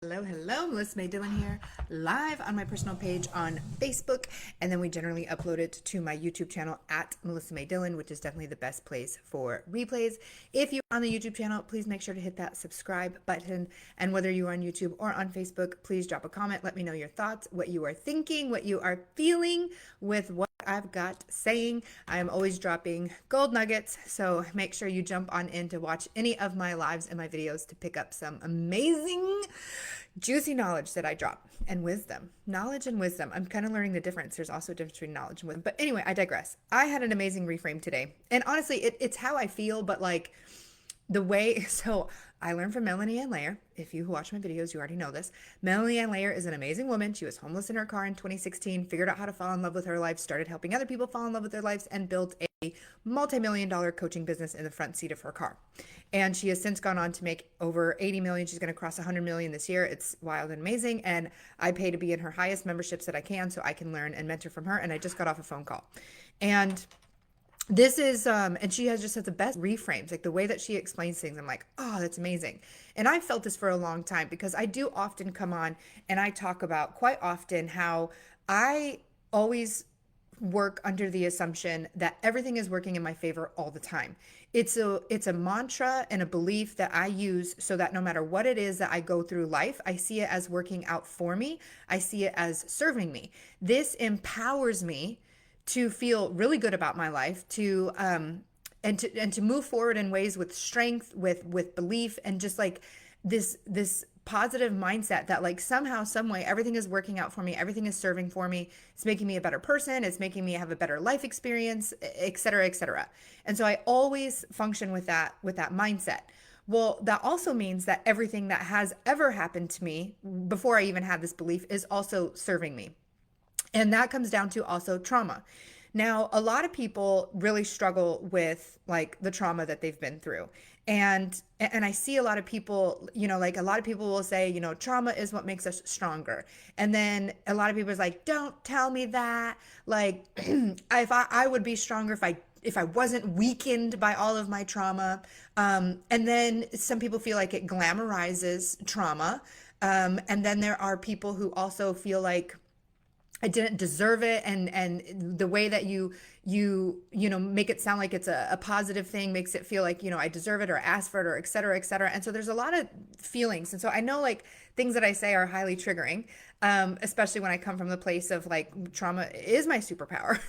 Hello, Melissa May Dillon here, live on my personal page on Facebook, and then we generally upload it to my YouTube channel at Melissa May Dillon, which is definitely the best place for replays. If you're on the YouTube channel, please make sure to hit that subscribe button, and whether you're on YouTube or on Facebook, please drop a comment. Let me know your thoughts, what you are thinking, what you are feeling with what I've got saying. I am always dropping gold nuggets, so make sure you jump on in to watch any of my lives and my videos to pick up some amazing juicy knowledge that I drop, and wisdom. Knowledge and wisdom. I'm kind of learning the difference. There's also a difference between knowledge and wisdom. But anyway, I digress. I had an amazing reframe today. And honestly, it's how I feel, but like the way, so I learned from Melanie Ann Layer. If you watch my videos, you already know this. Melanie Ann Layer is an amazing woman. She was homeless in her car in 2016, figured out how to fall in love with her life, started helping other people fall in love with their lives, and built a multi-million-dollar coaching business in the front seat of her car. And she has since gone on to make over 80 million. She's going to cross 100 million this year. It's wild and amazing. And I pay to be in her highest memberships that I can so I can learn and mentor from her. And I just got off a phone call. And this is and she has just had the best reframes, like the way that she explains things. I'm like, oh, that's amazing. And I've felt this for a long time because I do often come on and I talk about quite often how I always work under the assumption that everything is working in my favor all the time. It's a mantra and a belief that I use so that no matter what it is that I go through life, I see it as working out for me. I see it as serving me. This empowers me to feel really good about my life, to and to move forward in ways with strength, with belief, and just like this positive mindset that like somehow, some way, everything is working out for me, everything is serving for me, it's making me a better person, it's making me have a better life experience, et cetera, et cetera. And so I always function with that mindset. Well, that also means that everything that has ever happened to me before I even had this belief is also serving me. And that comes down to also trauma. Now, a lot of people really struggle with like the trauma that they've been through. And I see a lot of people, like a lot of people will say, trauma is what makes us stronger. And then a lot of people is like, don't tell me that. Like, if I would be stronger if I wasn't weakened by all of my trauma. And then some people feel like it glamorizes trauma. And then there are people who also feel like I didn't deserve it, and the way that you make it sound like it's a positive thing makes it feel like I deserve it or asked for it or et cetera, et cetera. And so there's a lot of feelings, and so I know like things that I say are highly triggering, especially when I come from the place of like trauma is my superpower.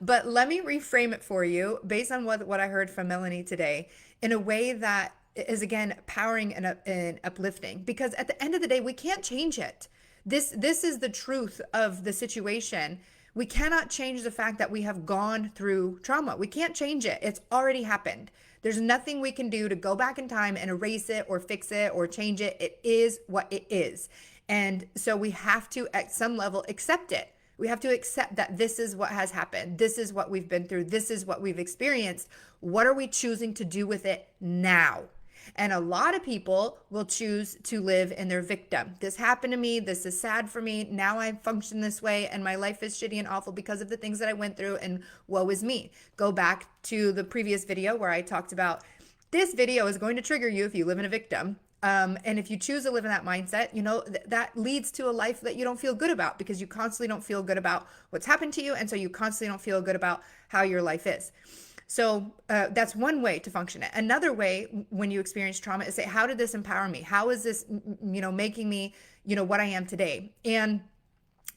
But let me reframe it for you based on what I heard from Melanie today in a way that is again powering and uplifting, because at the end of the day we can't change it. This is the truth of the situation. We cannot change the fact that we have gone through trauma. We can't change it. It's already happened. There's nothing we can do to go back in time and erase it or fix it or change it. It is what it is. And so we have to, at some level, accept it. We have to accept that this is what has happened. This is what we've been through. This is what we've experienced. What are we choosing to do with it now? And a lot of people will choose to live in their victim. This happened to me. This is sad for me. Now I function this way and my life is shitty and awful because of the things that I went through, and woe is me. Go back to the previous video where I talked about this video is going to trigger you if you live in a victim. And if you choose to live in that mindset, that leads to a life that you don't feel good about because you constantly don't feel good about what's happened to you. And so you constantly don't feel good about how your life is. So that's one way to function it. Another way when you experience trauma is say, how did this empower me? How is this, making me, what I am today? And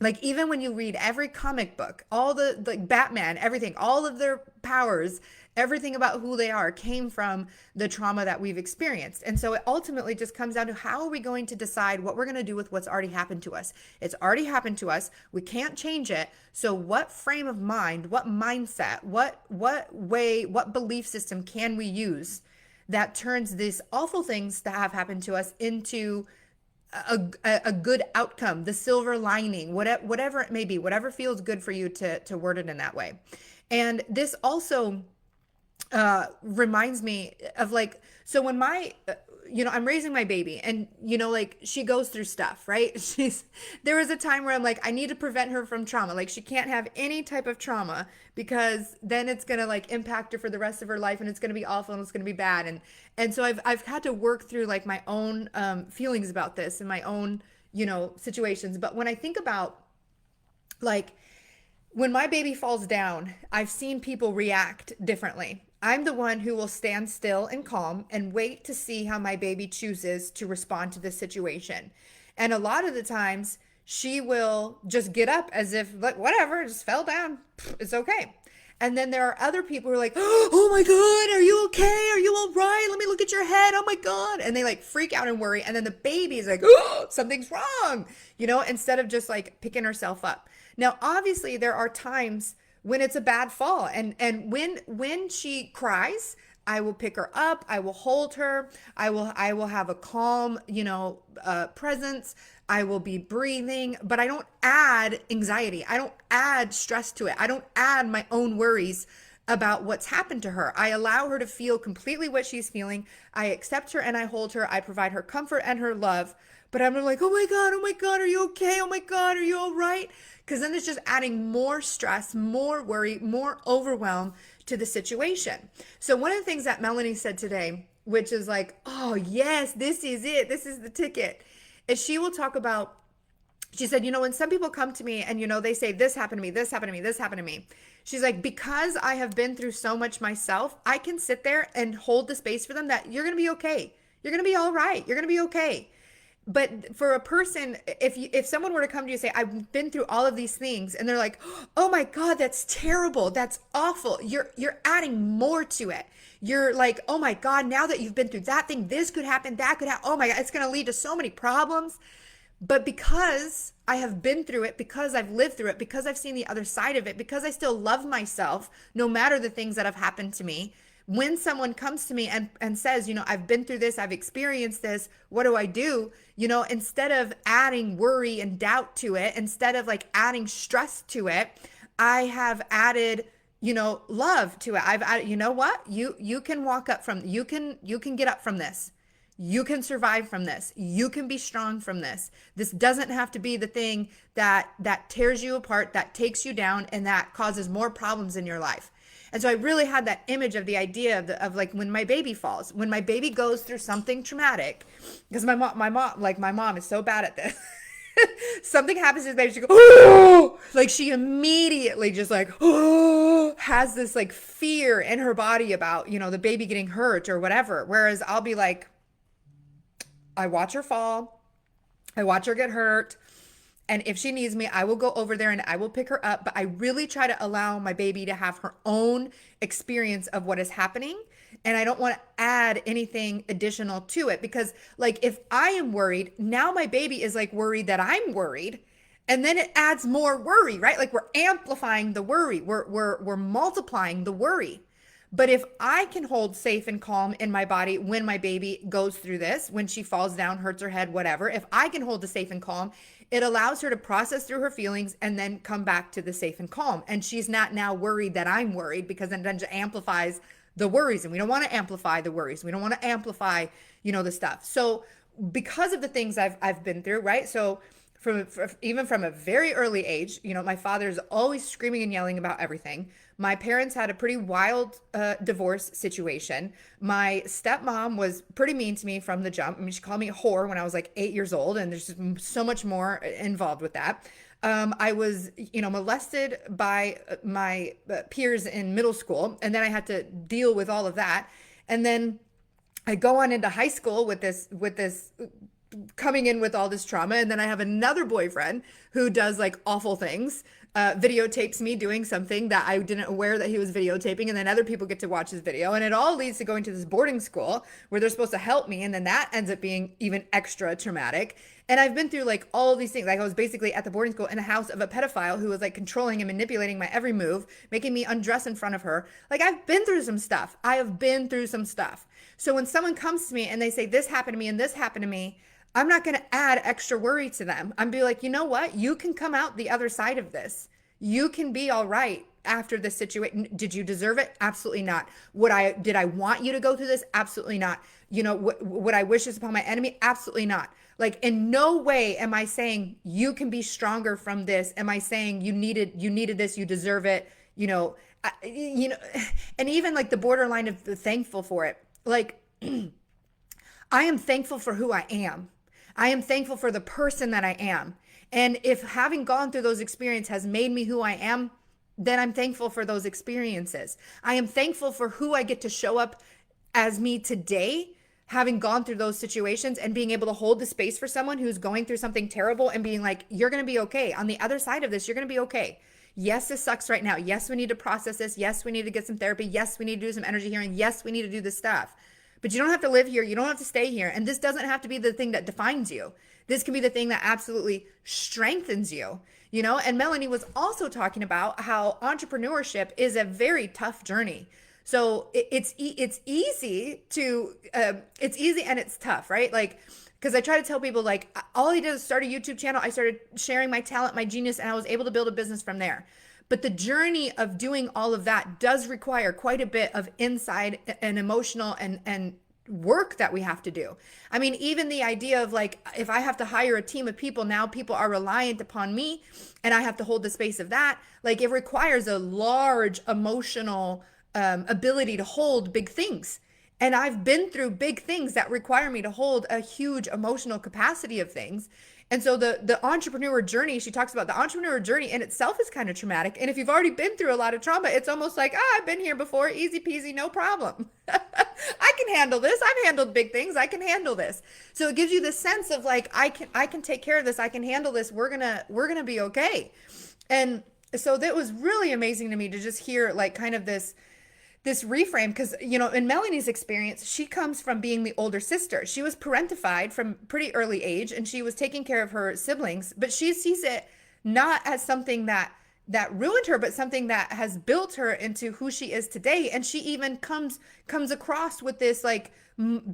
like, even when you read every comic book, all the like Batman, everything, all of their powers, everything about who they are came from the trauma that we've experienced. And so it ultimately just comes down to how are we going to decide what we're going to do with what's already happened to us? It's already happened to us. We can't change it. So what frame of mind, what mindset, what way, what belief system can we use that turns these awful things that have happened to us into a good outcome, the silver lining, whatever it may be, whatever feels good for you to word it in that way. And this also reminds me of like, so when I'm raising my baby and, like she goes through stuff, right? There was a time where I'm like, I need to prevent her from trauma. Like she can't have any type of trauma because then it's going to like impact her for the rest of her life and it's going to be awful and it's going to be bad. And so I've had to work through like my own feelings about this and my own, situations. But when I think about like, when my baby falls down, I've seen people react differently. I'm the one who will stand still and calm and wait to see how my baby chooses to respond to this situation. And a lot of the times, she will just get up as if, like, whatever, just fell down. It's okay. And then there are other people who are like, oh my God, are you okay? Are you all right? Let me look at your head. Oh my God. And they like freak out and worry. And then the baby is like, oh, something's wrong, instead of just like picking herself up. Now, obviously, there are times when it's a bad fall. And when she cries, I will pick her up. I will hold her. I will have a calm, presence. I will be breathing, but I don't add anxiety. I don't add stress to it. I don't add my own worries about what's happened to her. I allow her to feel completely what she's feeling. I accept her and I hold her. I provide her comfort and her love. But I'm like, oh my God, are you okay? Oh my God, are you all right? Because then it's just adding more stress, more worry, more overwhelm to the situation. So one of the things that Melanie said today, which is like, oh yes, this is it. This is the ticket. Is she will talk about, she said, when some people come to me and, they say, this happened to me, this happened to me, this happened to me. She's like, because I have been through so much myself, I can sit there and hold the space for them that you're going to be okay. You're going to be all right. You're going to be okay. But for a person, if someone were to come to you and say, I've been through all of these things, and they're like, oh my God, that's terrible. That's awful. You're adding more to it. You're like, oh my God, now that you've been through that thing, this could happen, that could happen. Oh my God, it's going to lead to so many problems. But because I have been through it, because I've lived through it, because I've seen the other side of it, because I still love myself, no matter the things that have happened to me, when someone comes to me and says, I've been through this, I've experienced this, what do I do? Instead of adding worry and doubt to it, instead of like adding stress to it, I have added, love to it. I've added, you know what? You can walk up from, you can get up from this. You can survive from this. You can be strong from this. This doesn't have to be the thing that tears you apart, that takes you down, and that causes more problems in your life. And so I really had that image of the idea of like when my baby falls, when my baby goes through something traumatic, because my mom is so bad at this. Something happens to the baby, she goes, oh, like she immediately just like, oh, has this like fear in her body about, the baby getting hurt or whatever. Whereas I'll be like, I watch her fall. I watch her get hurt. And if she needs me, I will go over there and I will pick her up. But I really try to allow my baby to have her own experience of what is happening. And I don't want to add anything additional to it, because like if I am worried, now my baby is like worried that I'm worried. And then it adds more worry, right? Like we're amplifying the worry. We're multiplying the worry. But if I can hold safe and calm in my body when my baby goes through this, when she falls down, hurts her head, whatever, if I can hold the safe and calm, it allows her to process through her feelings and then come back to the safe and calm. And she's not now worried that I'm worried, because then it amplifies the worries. And we don't want to amplify the worries. We don't want to amplify, the stuff. So because of the things I've been through, right? So even from a very early age, my father's always screaming and yelling about everything. My parents had a pretty wild divorce situation. My stepmom was pretty mean to me from the jump. I mean, she called me a whore when I was like 8 years old, and there's just so much more involved with that. I was, molested by my peers in middle school, and then I had to deal with all of that. And then I go on into high school with this coming in with all this trauma. And then I have another boyfriend who does like awful things, videotapes me doing something that I didn't aware that he was videotaping. And then other people get to watch his video. And it all leads to going to this boarding school where they're supposed to help me. And then that ends up being even extra traumatic. And I've been through like all these things. Like I was basically at the boarding school in the house of a pedophile who was like controlling and manipulating my every move, making me undress in front of her. Like I've been through some stuff. I have been through some stuff. So when someone comes to me and they say, this happened to me and this happened to me, I'm not going to add extra worry to them. I'm be like, you know what? You can come out the other side of this. You can be all right after this situation. Did you deserve it? Absolutely not. Did I want you to go through this? Absolutely not. Would I wish this upon my enemy? Absolutely not. Like, in no way am I saying you can be stronger from this. Am I saying you needed this, you deserve it, and even like the borderline of the thankful for it. Like, I am thankful for who I am. I am thankful for the person that I am. And if having gone through those experiences has made me who I am, then I'm thankful for those experiences. I am thankful for who I get to show up as me today, having gone through those situations and being able to hold the space for someone who's going through something terrible and being like, you're going to be okay. On the other side of this, you're going to be okay. Yes, this sucks right now. Yes, we need to process this. Yes, we need to get some therapy. Yes, we need to do some energy healing. Yes, we need to do this stuff. But you don't have to live here. You don't have to stay here. And this doesn't have to be the thing that defines you. This can be the thing that absolutely strengthens you, And Melanie was also talking about how entrepreneurship is a very tough journey. So it's easy and it's tough, right? Like, because I try to tell people, like, all I did is start a YouTube channel. I started sharing my talent, my genius, and I was able to build a business from there. But the journey of doing all of that does require quite a bit of inside and emotional and work that we have to do. I mean, even the idea of like, if I have to hire a team of people, now people are reliant upon me and I have to hold the space of that. Like, it requires a large emotional ability to hold big things. And I've been through big things that require me to hold a huge emotional capacity of things. And so the entrepreneur journey, she talks about the entrepreneur journey in itself is kind of traumatic. And if you've already been through a lot of trauma, it's almost like, I've been here before, easy peasy, no problem. I can handle this. I've handled big things. I can handle this. So it gives you the sense of like, I can take care of this. I can handle this. We're going to be okay. And so that was really amazing to me to just hear like kind of this reframe, because in Melanie's experience, she comes from being the older sister. She was parentified from pretty early age and she was taking care of her siblings, but she sees it not as something that ruined her, but something that has built her into who she is today. And she even comes across with this like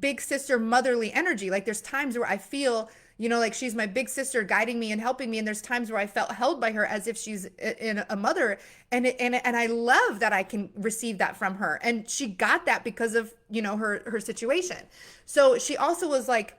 big sister motherly energy. Like, there's times where I feel like she's my big sister guiding me and helping me. And there's times where I felt held by her as if she's in a mother. And I love that I can receive that from her. And she got that because of, her situation. So she also was like,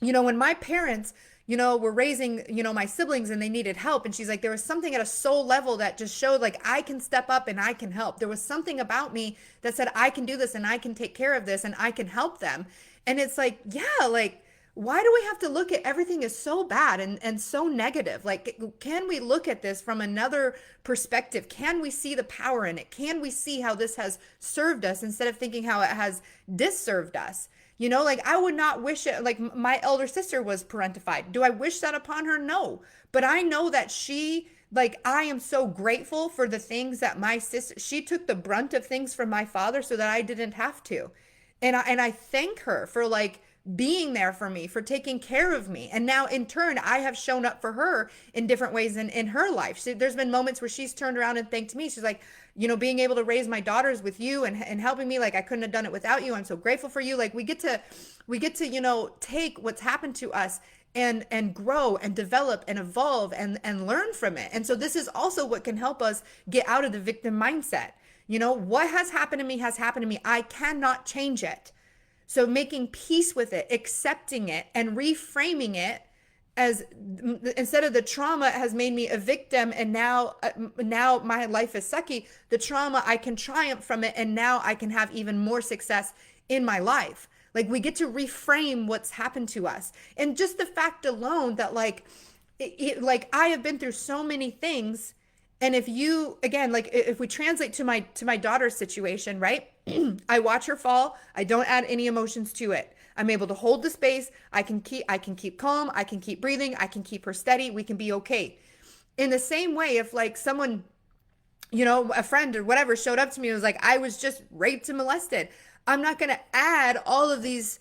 when my parents, were raising, my siblings and they needed help. And she's like, there was something at a soul level that just showed like, I can step up and I can help. There was something about me that said, I can do this and I can take care of this and I can help them. And it's like, yeah, like, why do we have to look at everything as so bad and so negative? Like, can we look at this from another perspective? Can we see the power in it? Can we see how this has served us instead of thinking how it has disserved us? Like, I would not wish it. Like, my elder sister was parentified. Do I wish that upon her? No. But I know that I am so grateful for the things that my sister, she took the brunt of things from my father so that I didn't have to. And I thank her for like being there for me, for taking care of me. And now in turn, I have shown up for her in different ways in her life. There's been moments where she's turned around and thanked me. She's like, being able to raise my daughters with you and helping me, like, I couldn't have done it without you. I'm so grateful for you. Like, we get to, take what's happened to us and grow and develop and evolve and learn from it. And so this is also what can help us get out of the victim mindset. What has happened to me has happened to me. I cannot change it. So making peace with it, accepting it, and reframing it as, instead of the trauma has made me a victim and now my life is sucky, the trauma, I can triumph from it and now I can have even more success in my life. Like, we get to reframe what's happened to us. And just the fact alone that like I have been through so many things. And if you, again, like if we translate to my daughter's situation, right? I watch her fall. I don't add any emotions to it. I'm able to hold the space. I can keep calm. I can keep breathing. I can keep her steady. We can be okay. In the same way, if like someone, a friend or whatever showed up to me and was like, I was just raped and molested, I'm not going to add all of these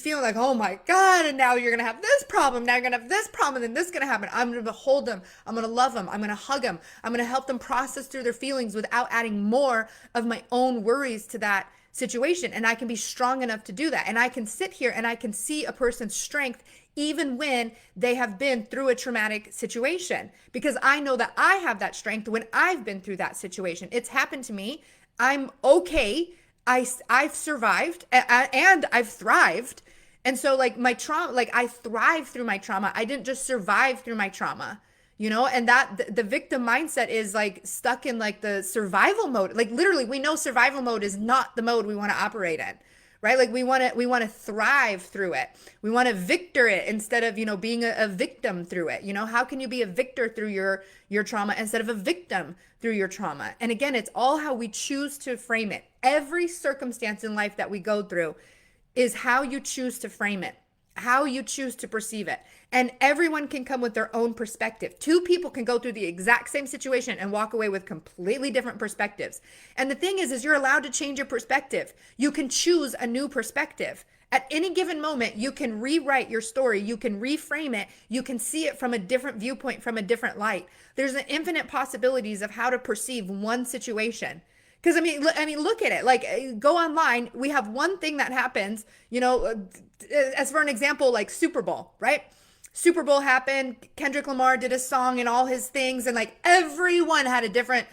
feeling like, oh my God, and now you're going to have this problem. Now you're going to have this problem, and then this is going to happen. I'm going to hold them. I'm going to love them. I'm going to hug them. I'm going to help them process through their feelings without adding more of my own worries to that situation, and I can be strong enough to do that. And I can sit here and I can see a person's strength even when they have been through a traumatic situation, because I know that I have that strength when I've been through that situation. It's happened to me. I'm okay. I've survived and I've thrived. And so like my trauma, like I thrived through my trauma. I didn't just survive through my trauma, and that the victim mindset is like stuck in like the survival mode. Like literally we know survival mode is not the mode we want to operate in, right? Like we want to thrive through it. We want to victor it instead of, being a victim through it. How can you be a victor through your trauma instead of a victim through your trauma? And again, it's all how we choose to frame it. Every circumstance in life that we go through is how you choose to frame it, how you choose to perceive it. And everyone can come with their own perspective. Two people can go through the exact same situation and walk away with completely different perspectives. And the thing is you're allowed to change your perspective. You can choose a new perspective. At any given moment, you can rewrite your story. You can reframe it. You can see it from a different viewpoint, from a different light. There's an infinite possibilities of how to perceive one situation. Because I mean, look at it. Like, go online. We have one thing that happens. As for an example, like Super Bowl, right? Super Bowl happened. Kendrick Lamar did a song and all his things, and like everyone had a different,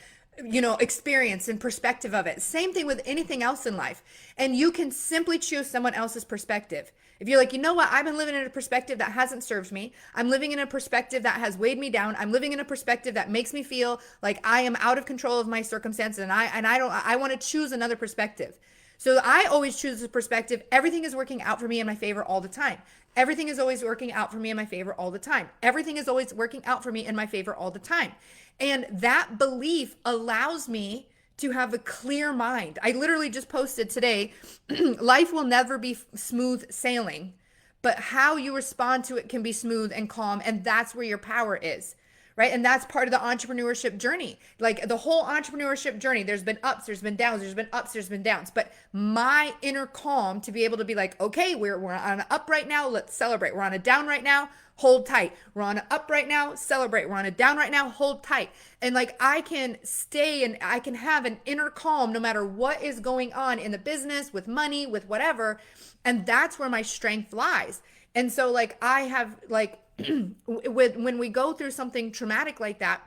experience and perspective of it. Same thing with anything else in life. And you can simply choose someone else's perspective. If you're like, what, I've been living in a perspective that hasn't served me. I'm living in a perspective that has weighed me down. I'm living in a perspective that makes me feel like I am out of control of my circumstances, and I want to choose another perspective. So I always choose the perspective. Everything is working out for me in my favor all the time. Everything is always working out for me in my favor all the time. Everything is always working out for me in my favor all the time. And that belief allows me to have a clear mind. I literally just posted today, life will never be smooth sailing, but how you respond to it can be smooth and calm. And that's where your power is, right? And that's part of the entrepreneurship journey. Like the whole entrepreneurship journey, there's been ups, there's been downs, there's been ups, there's been downs. But my inner calm to be able to be like, okay, we're on an up right now, let's celebrate. We're on a down right now, hold tight. We're on an up right now, celebrate. We're on a down right now, hold tight. And like I can stay and I can have an inner calm no matter what is going on in the business, with money, with whatever. And that's where my strength lies. And so like I have like, when we go through something traumatic like that,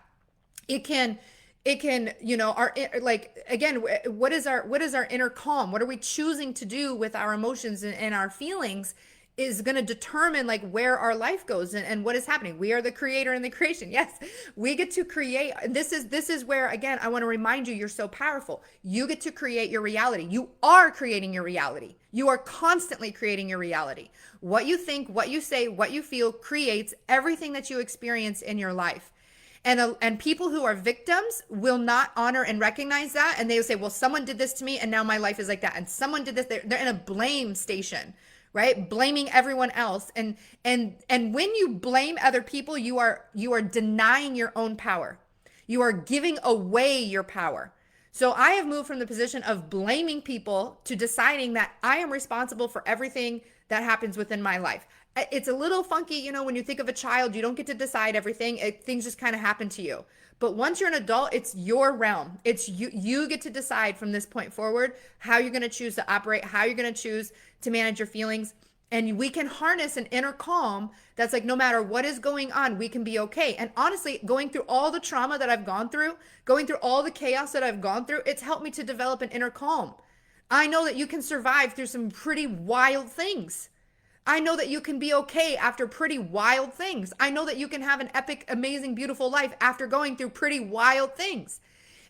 it can our like again, what is our inner calm? What are we choosing to do with our emotions and our feelings is going to determine like where our life goes and what is happening. We are the creator and the creation. Yes, we get to create. This is where, again, I want to remind you, you're so powerful. You get to create your reality. You are creating your reality. You are constantly creating your reality. What you think, what you say, what you feel creates everything that you experience in your life. And people who are victims will not honor and recognize that. And they will say, well, someone did this to me and now my life is like that. And someone did this. They're in a blame station, right? Blaming everyone else. And when you blame other people, you are denying your own power. You are giving away your power. So I have moved from the position of blaming people to deciding that I am responsible for everything that happens within my life. It's a little funky, when you think of a child, you don't get to decide everything. Things just kind of happen to you. But once you're an adult, it's your realm. It's you get to decide from this point forward how you're going to choose to operate, how you're going to choose to manage your feelings. And we can harness an inner calm that's like, no matter what is going on, we can be okay. And honestly, going through all the trauma that I've gone through, going through all the chaos that I've gone through, it's helped me to develop an inner calm. I know that you can survive through some pretty wild things. I know that you can be okay after pretty wild things. I know that you can have an epic, amazing, beautiful life after going through pretty wild things.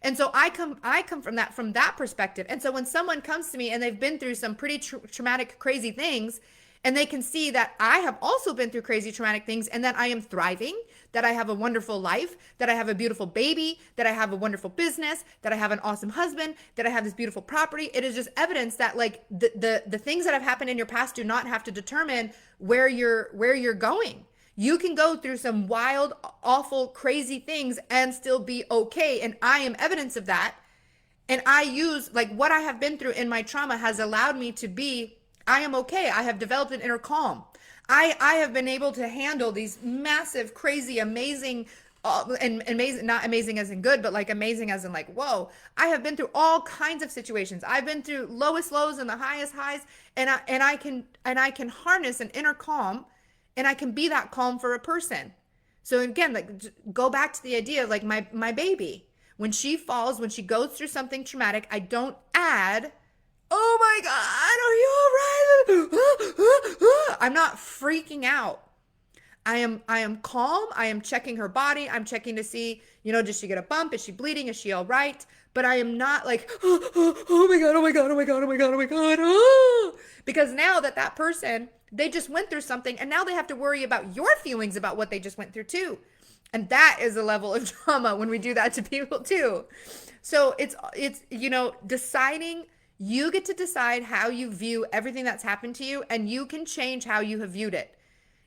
And so I come from that perspective. And so when someone comes to me and they've been through some pretty traumatic, crazy things, and they can see that I have also been through crazy traumatic things and that I am thriving, that I have a wonderful life, that I have a beautiful baby, that I have a wonderful business, that I have an awesome husband, that I have this beautiful property. It is just evidence that like the things that have happened in your past do not have to determine where you're going. You can go through some wild, awful, crazy things and still be okay. And I am evidence of that. And I use like what I have been through in my trauma has allowed me to be, I am okay. I have developed an inner calm. I have been able to handle these massive, crazy, amazing, and amazing, not amazing as in good, but like amazing as in like, whoa, I have been through all kinds of situations. I've been through lowest lows and the highest highs, and I can harness an inner calm, and I can be that calm for a person. So again, like go back to the idea of like my baby. When she falls, when she goes through something traumatic, I don't add, oh my God, are you all right? I'm not freaking out. I am calm. I am checking her body. I'm checking to see, does she get a bump? Is she bleeding? Is she all right? But I am not like, oh my God, oh my God, oh my God, oh my God, oh my God. Oh. Because now that person, they just went through something, and now they have to worry about your feelings about what they just went through too. And that is a level of trauma when we do that to people too. So it's deciding, you get to decide how you view everything that's happened to you, and you can change how you have viewed it.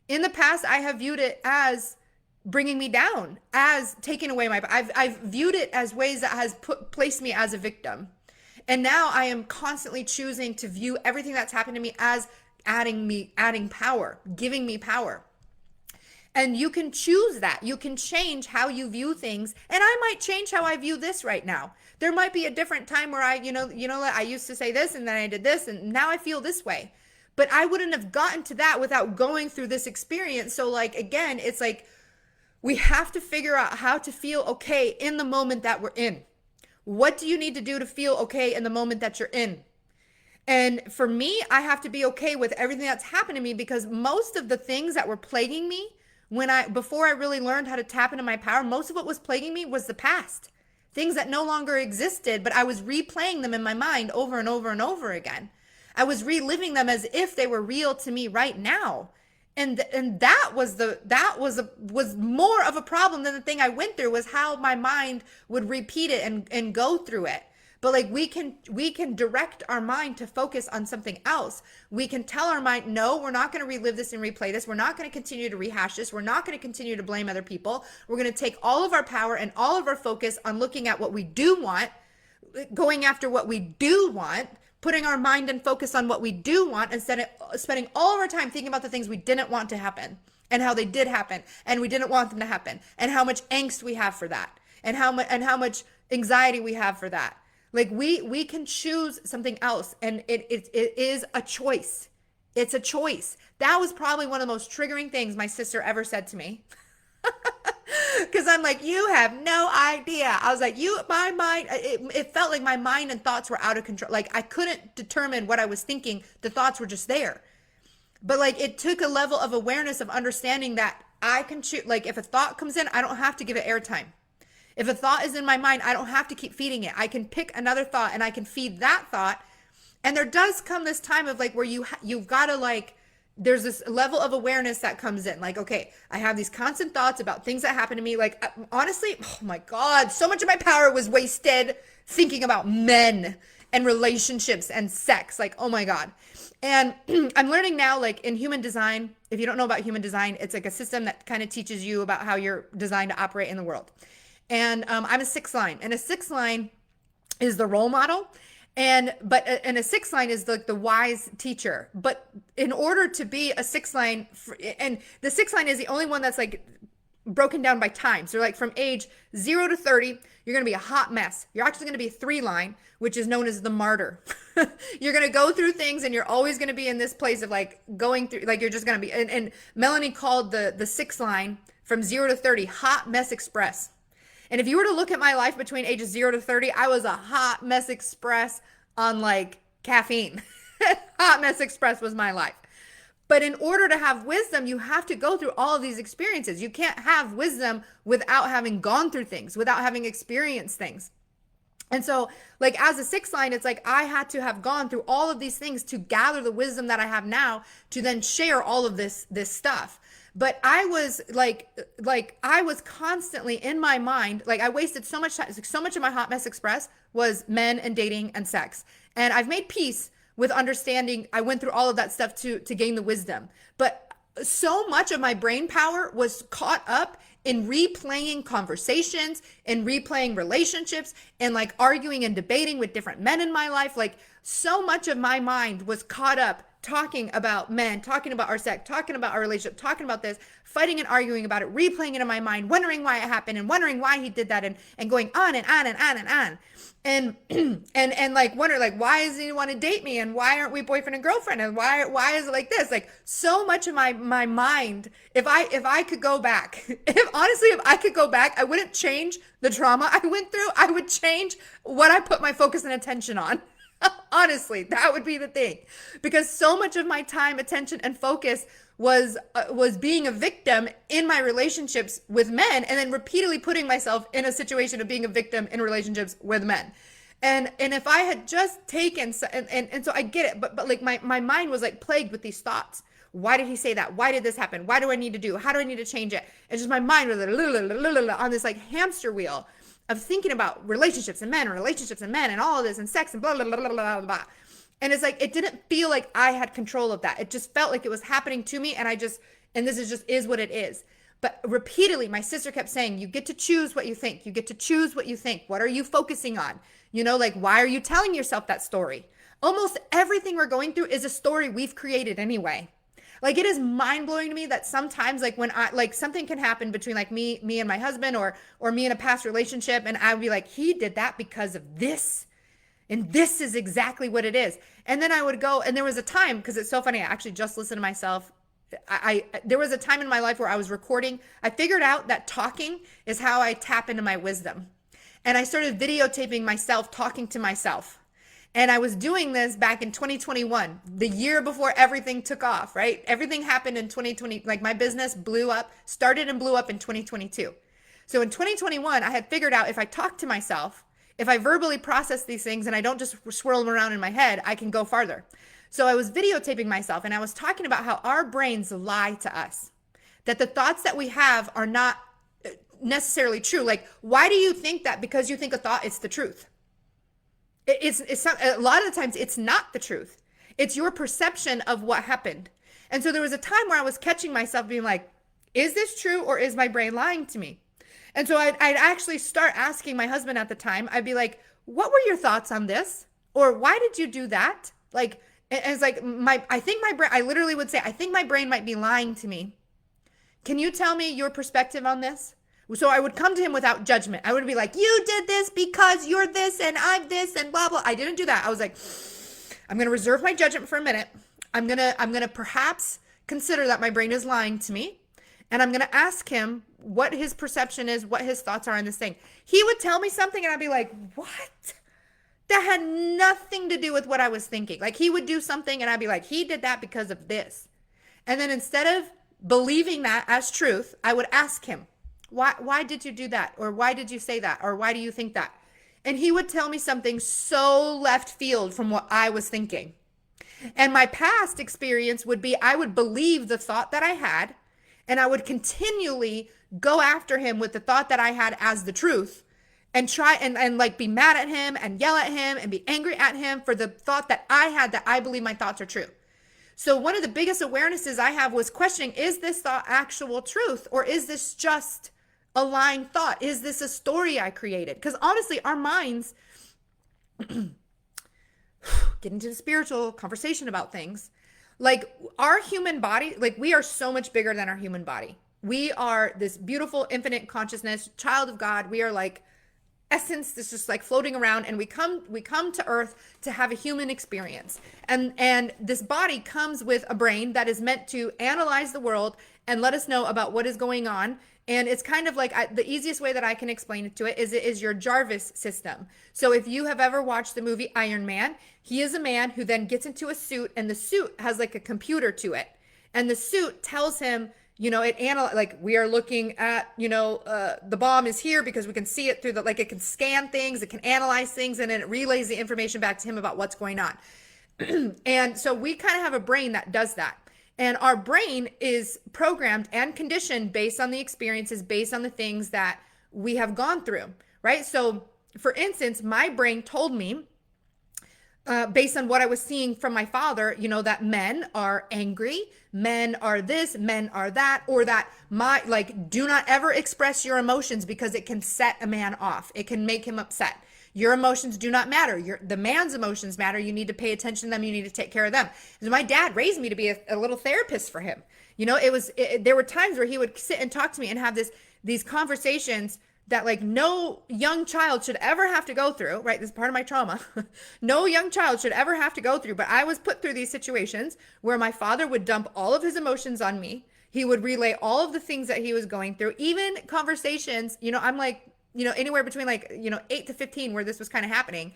In the past, I have viewed it as bringing me down, as taking away I've viewed it as ways that has placed me as a victim. And now I am constantly choosing to view everything that's happened to me as adding power, giving me power. And you can choose that. You can change how you view things. And I might change how I view this right now. There might be a different time where I used to say this, and then I did this, and now I feel this way. But I wouldn't have gotten to that without going through this experience. So like, again, it's like we have to figure out how to feel okay in the moment that we're in. What do you need to do to feel okay in the moment that you're in? And for me, I have to be okay with everything that's happened to me, because most of the things that were plaguing me before I really learned how to tap into my power, most of what was plaguing me was the past. Things that no longer existed, but I was replaying them in my mind over and over and over again. I was reliving them as if they were real to me right now. And that was more of a problem than the thing I went through, was how my mind would repeat it and go through it. But like we can direct our mind to focus on something else. We can tell our mind, no, we're not going to relive this and replay this. We're not going to continue to rehash this. We're not going to continue to blame other people. We're going to take all of our power and all of our focus on looking at what we do want, going after what we do want, putting our mind and focus on what we do want, instead of spending all of our time thinking about the things we didn't want to happen and how they did happen and we didn't want them to happen, and how much angst we have for that, and how much anxiety we have for that. Like we can choose something else, and it is a choice. It's a choice. That was probably one of the most triggering things my sister ever said to me. Because I'm like, you have no idea. I was like, my mind, it felt like my mind and thoughts were out of control. Like I couldn't determine what I was thinking. The thoughts were just there. But like it took a level of awareness of understanding that I can choose. Like if a thought comes in, I don't have to give it airtime. If a thought is in my mind, I don't have to keep feeding it. I can pick another thought and I can feed that thought. And there does come this time of like where you've got to like, there's this level of awareness that comes in. Like, okay, I have these constant thoughts about things that happen to me. Like, honestly, oh my God, so much of my power was wasted thinking about men and relationships and sex. Like, oh my God. And I'm learning now, like in human design, if you don't know about human design, it's like a system that kind of teaches you about how you're designed to operate in the world. And I'm a 6 line, and a 6 line is the role model. And a 6 line is the wise teacher. But in order to be a 6 line, and the 6 line is the only one that's like broken down by time. So like from age 0 to 30, you're going to be a hot mess. You're actually going to be a 3 line, which is known as the martyr. You're going to go through things, and you're always going to be in this place of like going through, like you're just going to be, and Melanie called the 6 line from 0 to 30, hot mess express. And if you were to look at my life between ages 0 to 30, I was a hot mess express on like caffeine. Hot mess express was my life. But in order to have wisdom, you have to go through all of these experiences. You can't have wisdom without having gone through things, without having experienced things. And so like as a 6 line, it's like I had to have gone through all of these things to gather the wisdom that I have now to then share all of this stuff. But I was like I was constantly in my mind, like I wasted so much time. So much of my hot mess express was men and dating and sex. And I've made peace with understanding. I went through all of that stuff to gain the wisdom. But so much of my brain power was caught up in replaying conversations and replaying relationships and like arguing and debating with different men in my life. Like so much of my mind was caught up talking about men, talking about our sex, talking about our relationship, talking about this, fighting and arguing about it, replaying it in my mind, wondering why it happened and wondering why he did that, and going on and on and on and on. And and like wonder, like, why does he want to date me, and why aren't we boyfriend and girlfriend, and why is it like this? Like, so much of my mind, if I could go back, if I could go back, I wouldn't change the trauma I went through. I would change what I put my focus and attention on. Honestly, that would be the thing, because so much of my time, attention, and focus was being a victim in my relationships with men, and then repeatedly putting myself in a situation of being a victim in relationships with men. And if I had just taken, and so I get it, but like my mind was like plagued with these thoughts. Why did he say that? Why did this happen? Why do I need to do? How do I need to change it? And just my mind was like on this like hamster wheel of thinking about relationships and men and all of this and sex and blah, blah, blah, blah, blah, blah. And it's like, it didn't feel like I had control of that. It just felt like it was happening to me. And this is what it is. But repeatedly, my sister kept saying, you get to choose what you think. You get to choose what you think. What are you focusing on? Like, why are you telling yourself that story? Almost everything we're going through is a story we've created anyway. Like, it is mind blowing to me that sometimes, like, when something can happen between like me and my husband, or me in a past relationship, and I would be like, he did that because of this, and this is exactly what it is. And then I would go, and there was a time, because it's so funny, I actually just listened to myself. There was a time in my life where I was recording. I figured out that talking is how I tap into my wisdom, and I started videotaping myself talking to myself. And I was doing this back in 2021, the year before everything took off, right? Everything happened in 2020. Like, my business started and blew up in 2022. So in 2021, I had figured out if I talk to myself, if I verbally process these things and I don't just swirl them around in my head, I can go farther. So I was videotaping myself, and I was talking about how our brains lie to us, that the thoughts that we have are not necessarily true. Like, why do you think that? Because you think a thought, it's the truth. It's not, a lot of the times it's not the truth. It's your perception of what happened. And so there was a time where I was catching myself being like, is this true, or is my brain lying to me? And so I'd actually start asking my husband at the time. I'd be like, what were your thoughts on this? Or why did you do that? Like, and it's like, I literally would say, I think my brain might be lying to me. Can you tell me your perspective on this? So I would come to him without judgment. I would be like, you did this because you're this and I'm this and blah, blah. I didn't do that. I was like, I'm going to reserve my judgment for a minute. I'm going to perhaps consider that my brain is lying to me. And I'm going to ask him what his perception is, what his thoughts are on this thing. He would tell me something and I'd be like, what? That had nothing to do with what I was thinking. Like, he would do something and I'd be like, he did that because of this. And then instead of believing that as truth, I would ask him, why did you do that? Or why did you say that? Or why do you think that? And he would tell me something so left field from what I was thinking. And my past experience would be, I would believe the thought that I had, and I would continually go after him with the thought that I had as the truth, and try and like be mad at him and yell at him and be angry at him for the thought that I had, that I believe my thoughts are true. So one of the biggest awarenesses I have was questioning, is this thought actual truth, or is this just a lying thought? Is this a story I created? Because honestly, our minds, get into the spiritual conversation about things, like our human body, like we are so much bigger than our human body. We are this beautiful, infinite consciousness, child of God. We are like essence that's just like floating around, and we come to earth to have a human experience. And this body comes with a brain that is meant to analyze the world and let us know about what is going on. And it's kind of like, the easiest way that I can explain it is your Jarvis system. So if you have ever watched the movie Iron Man, he is a man who then gets into a suit, and the suit has like a computer to it. And the suit tells him, like, we are looking at, the bomb is here because we can see it through it can scan things, it can analyze things, and then it relays the information back to him about what's going on. And so we kind of have a brain that does that. And our brain is programmed and conditioned based on the experiences, based on the things that we have gone through, right? So for instance, my brain told me, based on what I was seeing from my father, that men are angry, men are this, men are that, or that do not ever express your emotions because it can set a man off. It can make him upset. Your emotions do not matter. The man's emotions matter. You need to pay attention to them. You need to take care of them. So my dad raised me to be a little therapist for him. There were times where he would sit and talk to me and have these conversations that like no young child should ever have to go through, right? This is part of my trauma. No young child should ever have to go through, but I was put through these situations where my father would dump all of his emotions on me. He would relay all of the things that he was going through, even conversations, I'm like, anywhere between 8 to 15 where this was kind of happening.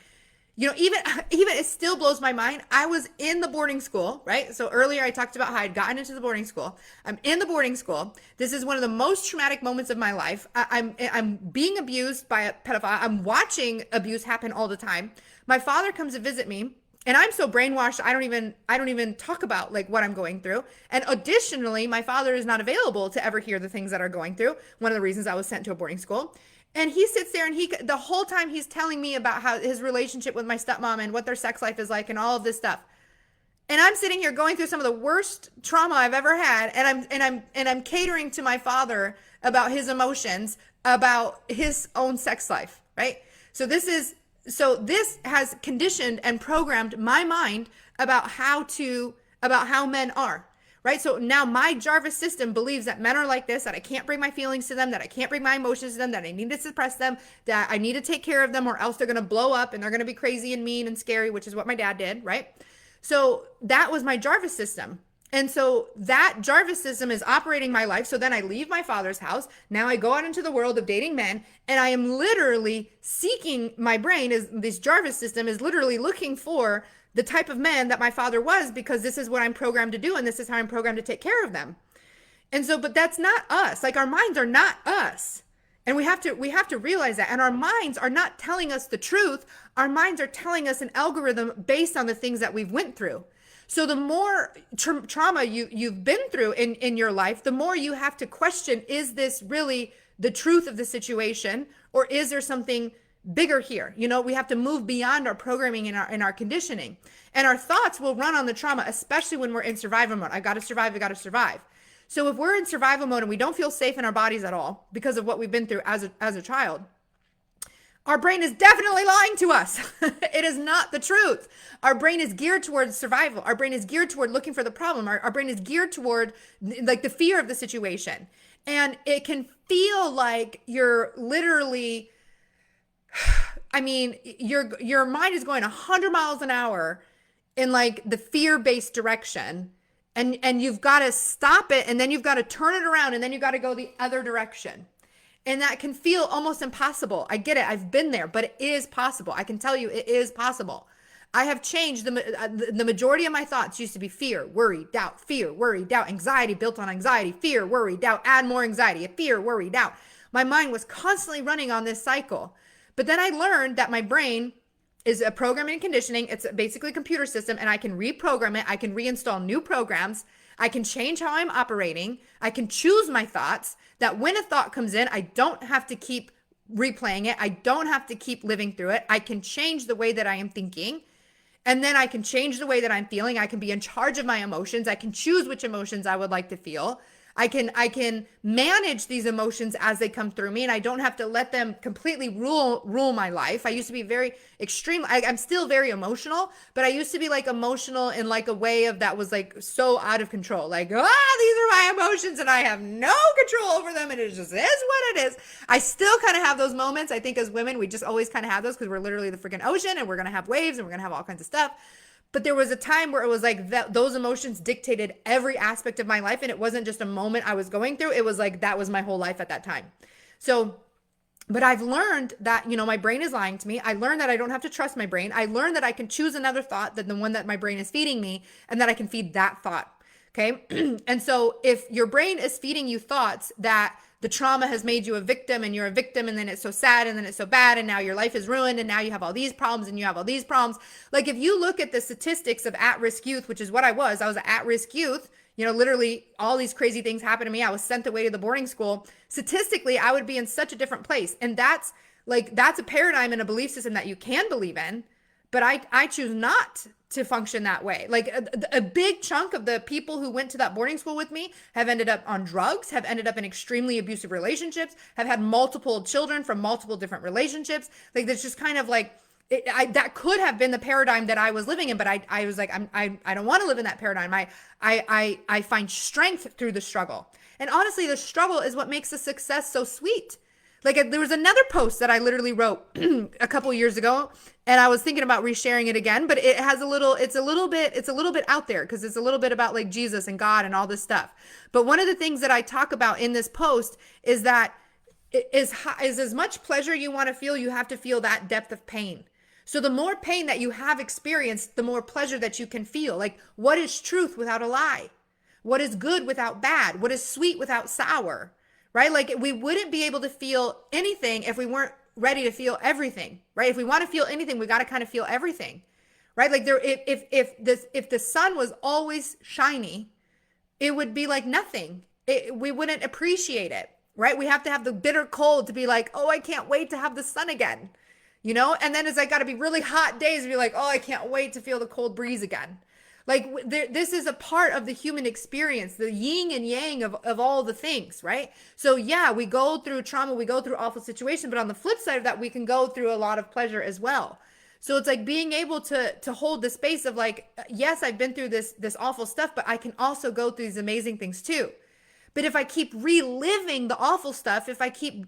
Even it still blows my mind. I was in the boarding school, right? So earlier I talked about how I'd gotten into the boarding school. I'm in the boarding school. This is one of the most traumatic moments of my life. I'm being abused by a pedophile. I'm watching abuse happen all the time. My father comes to visit me, and I'm so brainwashed I don't even talk about like what I'm going through. And additionally, my father is not available to ever hear the things that are going through. One of the reasons I was sent to a boarding school. And he sits there and the whole time he's telling me about how his relationship with my stepmom and what their sex life is like and all of this stuff. And I'm sitting here going through some of the worst trauma I've ever had. And I'm catering to my father about his emotions, about his own sex life, right? So this has conditioned and programmed my mind about how men are. Right? So now my Jarvis system believes that men are like this, that I can't bring my feelings to them, that I can't bring my emotions to them, that I need to suppress them, that I need to take care of them or else they're going to blow up and they're going to be crazy and mean and scary, which is what my dad did, right? So that was my Jarvis system. And so that Jarvis system is operating my life. So then I leave my father's house. Now I go out into the world of dating men, and I am literally seeking, my brain is, this Jarvis system is literally looking for the type of man that my father was, because this is what I'm programmed to do. And this is how I'm programmed to take care of them. And so, but that's not us. Like, our minds are not us. And we have to realize that. And our minds are not telling us the truth. Our minds are telling us an algorithm based on the things that we've went through. So the more trauma you've been through in your life, the more you have to question, is this really the truth of the situation? Or is there something bigger here? We have to move beyond our programming and our conditioning. And our thoughts will run on the trauma, especially when we're in survival mode. I got to survive. So if we're in survival mode and we don't feel safe in our bodies at all because of what we've been through as a child, our brain is definitely lying to us. It is not the truth. Our brain is geared towards survival. Our brain is geared toward looking for the problem. Our brain is geared toward like the fear of the situation. And it can feel like you're literally, your mind is going 100 miles an hour in like the fear-based direction. And you've got to stop it, and then you've got to turn it around, and then you've got to go the other direction. And that can feel almost impossible. I get it. I've been there, but it is possible. I can tell you it is possible. I have changed. The majority of my thoughts used to be fear, worry, doubt, anxiety built on anxiety, fear, worry, doubt, add more anxiety, fear, worry, doubt. My mind was constantly running on this cycle. But then I learned that my brain is a programming and conditioning. It's basically a computer system, and I can reprogram it. I can reinstall new programs. I can change how I'm operating. I can choose my thoughts, that when a thought comes in, I don't have to keep replaying it. I don't have to keep living through it. I can change the way that I am thinking, and then I can change the way that I'm feeling. I can be in charge of my emotions. I can choose which emotions I would like to feel. I can manage these emotions as they come through me, and I don't have to let them completely rule my life. I used to be very extreme. I'm still very emotional, but I used to be like emotional in like a way of that was like so out of control. Like, these are my emotions and I have no control over them, and it just is what it is. I still kind of have those moments. I think as women, we just always kind of have those because we're literally the freaking ocean, and we're going to have waves, and we're going to have all kinds of stuff. But there was a time where it was like those emotions dictated every aspect of my life. And it wasn't just a moment I was going through. It was like that was my whole life at that time. So, but I've learned that, my brain is lying to me. I learned that I don't have to trust my brain. I learned that I can choose another thought than the one that my brain is feeding me, and that I can feed that thought. Okay. And so if your brain is feeding you thoughts that the trauma has made you a victim, and you're a victim, and then it's so sad, and then it's so bad, and now your life is ruined, and now you have all these problems, and you have all these problems. Like if you look at the statistics of at-risk youth, which is what I was an at-risk youth, literally all these crazy things happened to me. I was sent away to the boarding school. Statistically, I would be in such a different place. And that's a paradigm and a belief system that you can believe in, but I choose not to function that way. Like a big chunk of the people who went to that boarding school with me have ended up on drugs, have ended up in extremely abusive relationships, have had multiple children from multiple different relationships. Like that's just kind of like, that could have been the paradigm that I was living in, but I was like, I don't want to live in that paradigm. I find strength through the struggle. And honestly, the struggle is what makes the success so sweet. Like there was another post that I literally wrote a couple years ago, and I was thinking about resharing it again, but it's a little bit out there because it's a little bit about like Jesus and God and all this stuff. But one of the things that I talk about in this post is that is as much pleasure you want to feel, you have to feel that depth of pain. So the more pain that you have experienced, the more pleasure that you can feel. Like, what is truth without a lie? What is good without bad? What is sweet without sour? Right? Like we wouldn't be able to feel anything if we weren't ready to feel everything, right? If we want to feel anything, we got to kind of feel everything, right? Like if the sun was always shiny, it would be like nothing. We wouldn't appreciate it, right? We have to have the bitter cold to be like, oh, I can't wait to have the sun again, you know? And then it's like got to be really hot days to be like, oh, I can't wait to feel the cold breeze again. Like this is a part of the human experience, the yin and yang of all the things, right? So yeah, we go through trauma, we go through awful situations, but on the flip side of that, we can go through a lot of pleasure as well. So it's like being able to hold the space of like, yes, I've been through this awful stuff, but I can also go through these amazing things too. But if I keep reliving the awful stuff, if I keep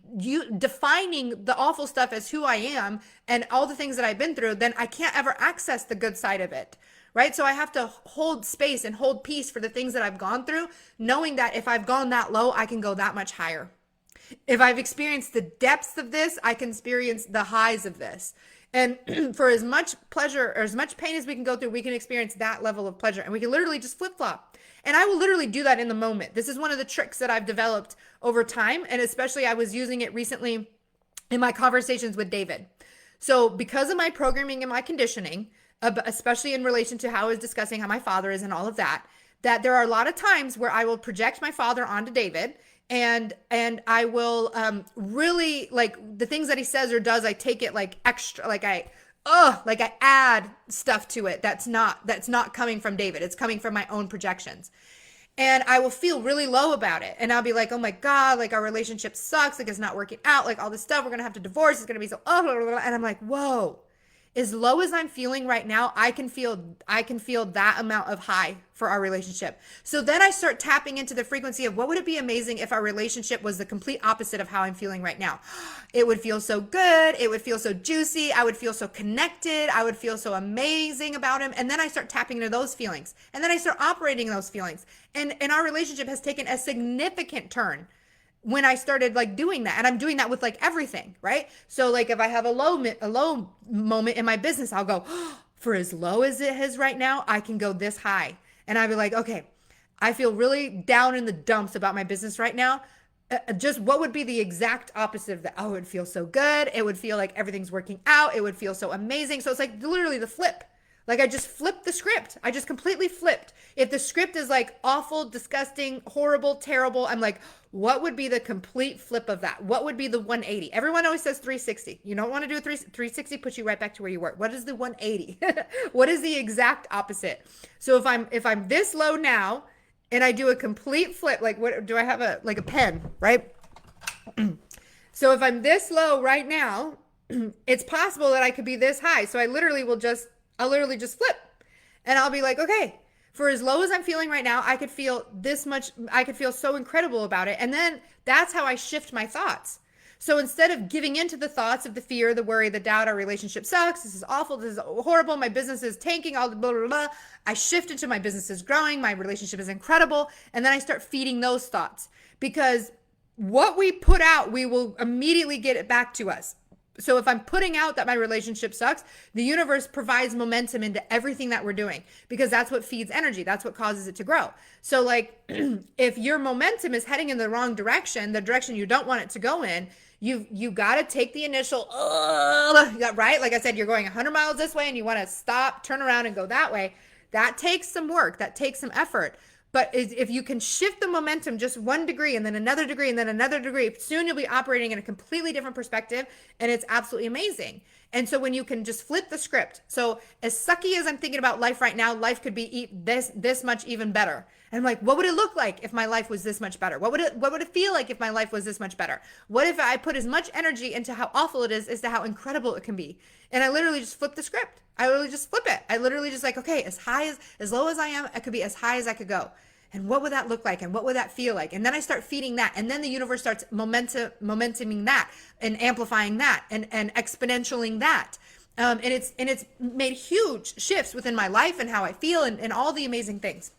defining the awful stuff as who I am and all the things that I've been through, then I can't ever access the good side of it. Right? So I have to hold space and hold peace for the things that I've gone through, knowing that if I've gone that low, I can go that much higher. If I've experienced the depths of this, I can experience the highs of this. And for as much pleasure or as much pain as we can go through, we can experience that level of pleasure. And we can literally just flip-flop. And I will literally do that in the moment. This is one of the tricks that I've developed over time. And especially I was using it recently in my conversations with David. So because of my programming and my conditioning, especially in relation to how I was discussing how my father is and all of that, that there are a lot of times where I will project my father onto David and I will really like the things that he says or does, I take it like extra, like I add stuff to it that's not coming from David. It's coming from my own projections. And I will feel really low about it. And I'll be like, oh my God, like our relationship sucks. Like it's not working out, like all this stuff. We're going to have to divorce. It's going to be so, blah, blah, blah. And I'm like, whoa. As low as I'm feeling right now, I can feel that amount of high for our relationship. So then I start tapping into the frequency of what would it be amazing if our relationship was the complete opposite of how I'm feeling right now. It would feel so good. It would feel so juicy. I would feel so connected. I would feel so amazing about him. And then I start tapping into those feelings. And then I start operating those feelings. And our relationship has taken a significant turn when I started like doing that. And I'm doing that with like everything, right? So like if I have a low moment in my business, I'll go, oh, for as low as it is right now, I can go this high. And I'll be like, okay, I feel really down in the dumps about my business right now. Just what would be the exact opposite of that? Oh, it would feel so good. It would feel like everything's working out. It would feel so amazing. So it's like literally the flip. Like I just flipped the script. I just completely flipped. If the script is like awful, disgusting, horrible, terrible, I'm like, what would be the complete flip of that? What would be the 180? Everyone always says 360. You don't want to do a 360, puts you right back to where you were. What is the 180? What is the exact opposite? So if I'm this low now and I do a complete flip, like what do I have a pen, right? So if I'm this low right now, it's possible that I could be this high. So I'll literally just flip and I'll be like, okay, for as low as I'm feeling right now, I could feel this much. I could feel so incredible about it. And then that's how I shift my thoughts. So instead of giving into the thoughts of the fear, the worry, the doubt, our relationship sucks, this is awful, this is horrible, my business is tanking, all the blah, blah, blah, I shift into my business is growing, my relationship is incredible. And then I start feeding those thoughts because what we put out, we will immediately get it back to us. So if I'm putting out that my relationship sucks, the universe provides momentum into everything that we're doing because that's what feeds energy. That's what causes it to grow. So like if your momentum is heading in the wrong direction, the direction you don't want it to go in, you got to take the initial, right? Like I said, you're going 100 miles this way and you want to stop, turn around and go that way. That takes some work. That takes some effort. But if you can shift the momentum just 1 degree and then another degree and then another degree, soon you'll be operating in a completely different perspective and it's absolutely amazing. And so when you can just flip the script, so as sucky as I'm thinking about life right now, life could be this much even better. And I'm like, what would it look like if my life was this much better? What would it feel like if my life was this much better? What if I put as much energy into how awful it is as to how incredible it can be? And I literally just flip the script. I literally just flip it. I literally just like, okay, as low as I am, I could be as high as I could go. And what would that look like? And what would that feel like? And then I start feeding that. And then the universe starts momentuming that and amplifying that and exponentialing that. And it's made huge shifts within my life and how I feel and all the amazing things.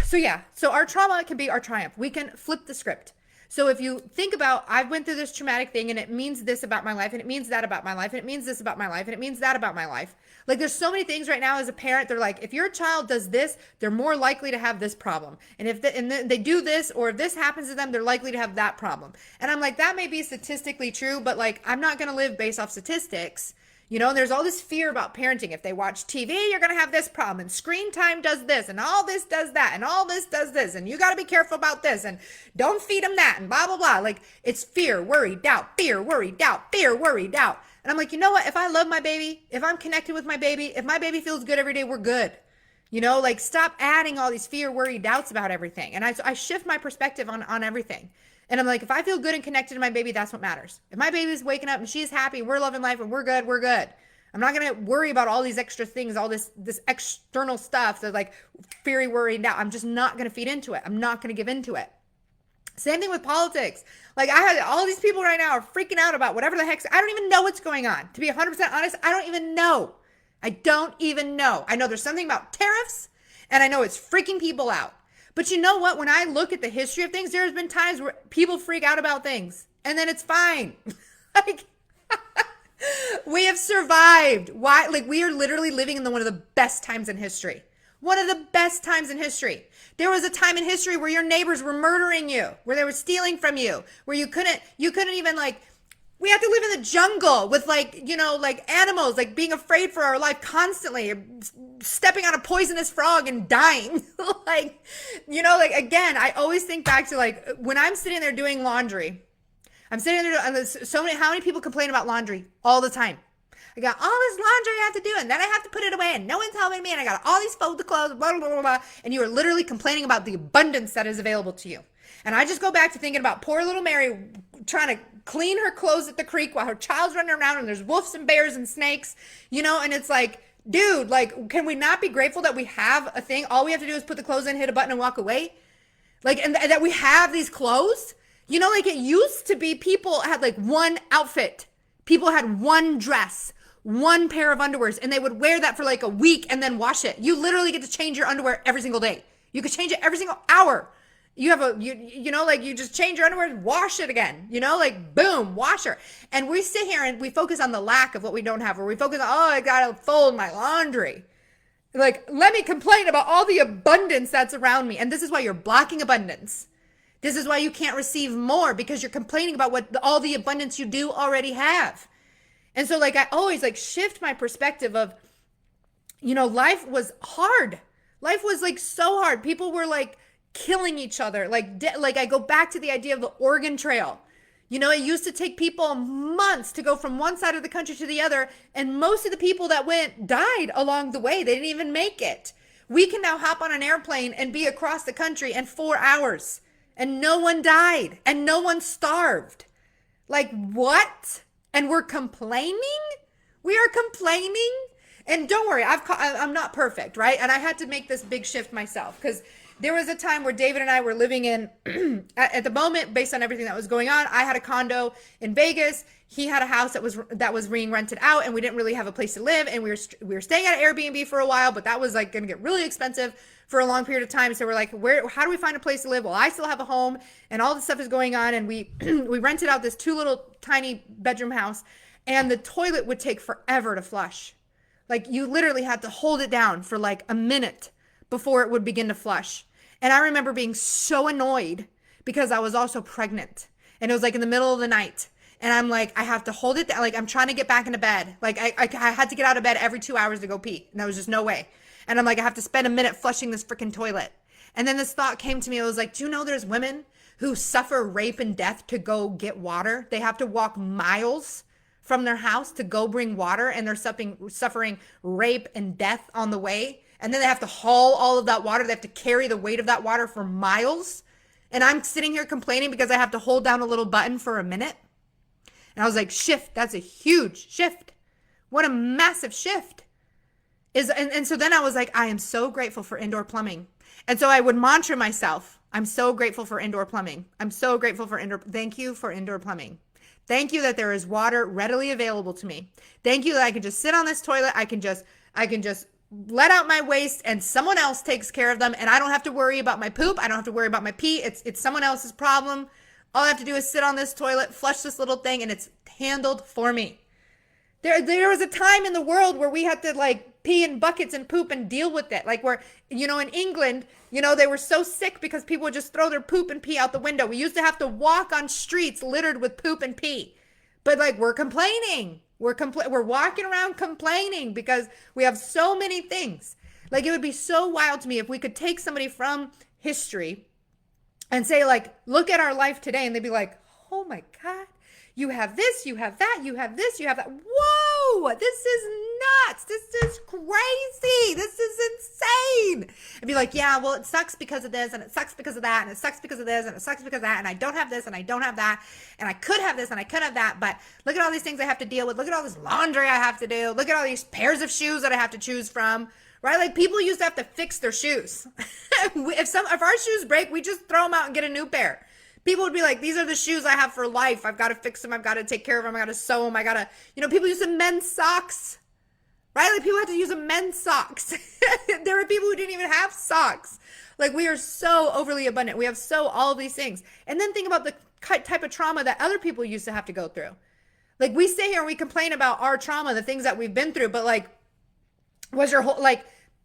So yeah, so our trauma can be our triumph. We can flip the script. So if you think about, I've went through this traumatic thing and it means this about my life and it means that about my life and it means this about my life and it means that about my life. Like there's so many things right now as a parent, they're like, if your child does this, they're more likely to have this problem. And if they do this, or if this happens to them, they're likely to have that problem. And I'm like, that may be statistically true, but like, I'm not going to live based off statistics. You know, there's all this fear about parenting. If they watch TV, you're going to have this problem. And screen time does this. And all this does that. And all this does this. And you got to be careful about this. And don't feed them that. And blah, blah, blah. Like, it's fear, worry, doubt, fear, worry, doubt, fear, worry, doubt. And I'm like, you know what? If I love my baby, if I'm connected with my baby, if my baby feels good every day, we're good. You know, like stop adding all these fear, worry, doubts about everything. And I shift my perspective on everything. And I'm like, if I feel good and connected to my baby, that's what matters. If my baby's waking up and she's happy, we're loving life and we're good, we're good. I'm not going to worry about all these extra things, all this external stuff that like fear, worry, and doubt. I'm just not going to feed into it. I'm not going to give into it. Same thing with politics. Like I had all these people right now are freaking out about whatever the heck. I don't even know what's going on. To be 100% honest, I don't even know. I don't even know. I know there's something about tariffs and I know it's freaking people out. But you know what? When I look at the history of things, there's been times where people freak out about things and then it's fine. Like we have survived. Why? Like we are literally living in one of the best times in history. One of the best times in history. There was a time in history where your neighbors were murdering you, where they were stealing from you, where you couldn't even like, we have to live in the jungle with like, you know, like animals, like being afraid for our life constantly, stepping on a poisonous frog and dying. Like, you know, like again, I always think back to like when I'm sitting there doing laundry, I'm sitting there, and there's how many people complain about laundry all the time? I got all this laundry I have to do, and then I have to put it away, and no one's helping me, and I got all these fold the clothes, blah, blah, blah, blah, and you are literally complaining about the abundance that is available to you. And I just go back to thinking about poor little Mary trying to clean her clothes at the creek while her child's running around, and there's wolves and bears and snakes, you know, and it's like, dude, like, can we not be grateful that we have a thing? All we have to do is put the clothes in, hit a button, and walk away? Like, and that we have these clothes? You know, like it used to be people had like one outfit. People had one dress, one pair of underwears, and they would wear that for like a week and then wash it. You literally get to change your underwear every single day. You could change it every single hour. You have you know, like you just change your underwear and wash it again, you know, like boom, washer. And we sit here and we focus on the lack of what we don't have, or we focus on, oh, I got to fold my laundry. Like, let me complain about all the abundance that's around me. And this is why you're blocking abundance. This is why you can't receive more, because you're complaining about all the abundance you do already have. And so like, I always like shift my perspective of, you know, life was hard. Life was like so hard. People were like killing each other. Like I go back to the idea of the Oregon Trail. You know, it used to take people months to go from one side of the country to the other. And most of the people that went died along the way. They didn't even make it. We can now hop on an airplane and be across the country in 4 hours. And no one died and no one starved. Like what? And we're complaining? We are complaining? And don't worry, I'm not perfect, right? And I had to make this big shift myself, because there was a time where David and I were living in, at the moment, based on everything that was going on, I had a condo in Vegas. He had a house that was being rented out, and we didn't really have a place to live. And we were staying at an Airbnb for a while, but that was like going to get really expensive for a long period of time. So we're like, how do we find a place to live? Well, I still have a home, and all this stuff is going on. And we we rented out this 2 little tiny bedroom house, and the toilet would take forever to flush. Like you literally had to hold it down for like a minute before it would begin to flush. And I remember being so annoyed because I was also pregnant, and it was like in the middle of the night. And I'm like, I have to hold it down. Like I'm trying to get back into bed. Like I had to get out of bed every 2 hours to go pee. And there was just no way. And I'm like, I have to spend a minute flushing this freaking toilet. And then this thought came to me. I was like, do you know there's women who suffer rape and death to go get water? They have to walk miles from their house to go bring water, and they're suffering rape and death on the way. And then they have to haul all of that water. They have to carry the weight of that water for miles. And I'm sitting here complaining because I have to hold down a little button for a minute. And I was like, shift. That's a huge shift. What a massive shift. And so then I was like, I am so grateful for indoor plumbing. And so I would mantra myself, I'm so grateful for indoor plumbing. I'm so grateful for thank you for indoor plumbing. Thank you that there is water readily available to me. Thank you that I can just sit on this toilet. I can just let out my waste and someone else takes care of them. And I don't have to worry about my poop. I don't have to worry about my pee. It's someone else's problem. All I have to do is sit on this toilet, flush this little thing, and it's handled for me. There was a time in the world where we had to like pee in buckets and poop and deal with it. Like where, in England, they were so sick because people would just throw their poop and pee out the window. We used to have to walk on streets littered with poop and pee. But like we're complaining. We're walking around complaining because we have so many things. Like it would be so wild to me if we could take somebody from history and say like, look at our life today. And they'd be like, oh my God. You have this, you have that, you have this, you have that. Whoa, this is nuts. This is crazy. This is insane. And be like, yeah, well, it sucks because of this, and it sucks because of that, and it sucks because of this, and it sucks because of that, and I don't have this, and I don't have that, and I could have this, and I could have that, but look at all these things I have to deal with. Look at all this laundry I have to do. Look at all these pairs of shoes that I have to choose from, right? Like people used to have to fix their shoes. If our shoes break, we just throw them out and get a new pair. People would be like, these are the shoes I have for life. I've got to fix them. I've got to take care of them. I got to sew them. I got to, people use men's socks, right? Like people had to use men's socks. There were people who didn't even have socks. Like we are so overly abundant. We have all of these things. And then think about the type of trauma that other people used to have to go through. Like we sit here and we complain about our trauma, the things that we've been through, but like, was your whole, like,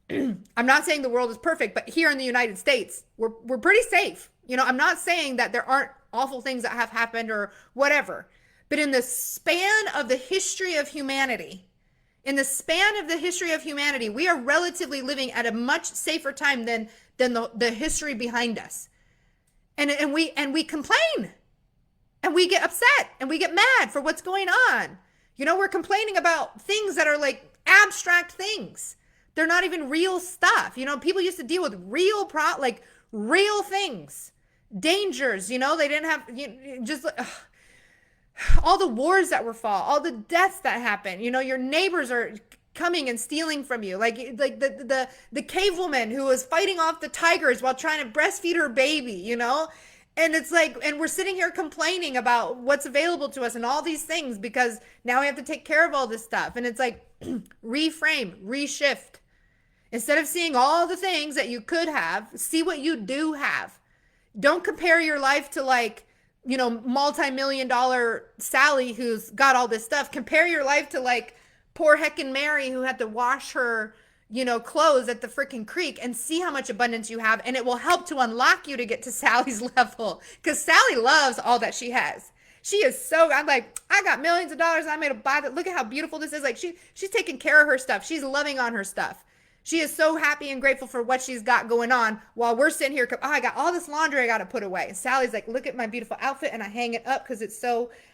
I'm not saying the world is perfect, but here in the United States, we're pretty safe. I'm not saying that there aren't awful things that have happened or whatever, but in the span of the history of humanity, we are relatively living at a much safer time than the history behind us. And we complain and we get upset and we get mad for what's going on. We're complaining about things that are like abstract things. They're not even real stuff. People used to deal with real things, dangers, they didn't have all the wars that were fought, all the deaths that happened, your neighbors are coming and stealing from you. Like the cave woman who was fighting off the tigers while trying to breastfeed her baby, and it's like, and we're sitting here complaining about what's available to us and all these things because now we have to take care of all this stuff. And it's like, reframe, reshift. Instead of seeing all the things that you could have, see what you do have. Don't compare your life to like, multi-million-dollar Sally who's got all this stuff. Compare your life to like poor heckin' Mary who had to wash her, clothes at the freaking creek and see how much abundance you have. And it will help to unlock you to get to Sally's level because Sally loves all that she has. She is I'm like, I got millions of dollars and I'm going to buy that. Look at how beautiful this is. Like she's taking care of her stuff. She's loving on her stuff. She is so happy and grateful for what she's got going on while we're sitting here. I got all this laundry I got to put away. And Sally's like, look at my beautiful outfit and I hang it up because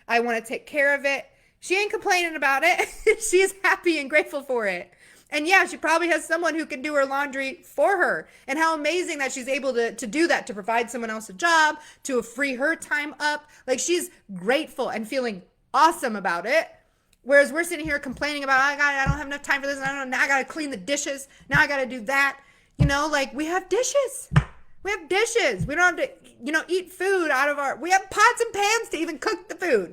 I want to take care of it. She ain't complaining about it. She is happy and grateful for it. And yeah, she probably has someone who can do her laundry for her. And how amazing that she's able to do that, to provide someone else a job, to free her time up. Like she's grateful and feeling awesome about it. Whereas we're sitting here complaining about, I don't have enough time for this. Now I got to clean the dishes. Now I got to do that. Like we have dishes. We have dishes. We don't have to, eat food we have pots and pans to even cook the food,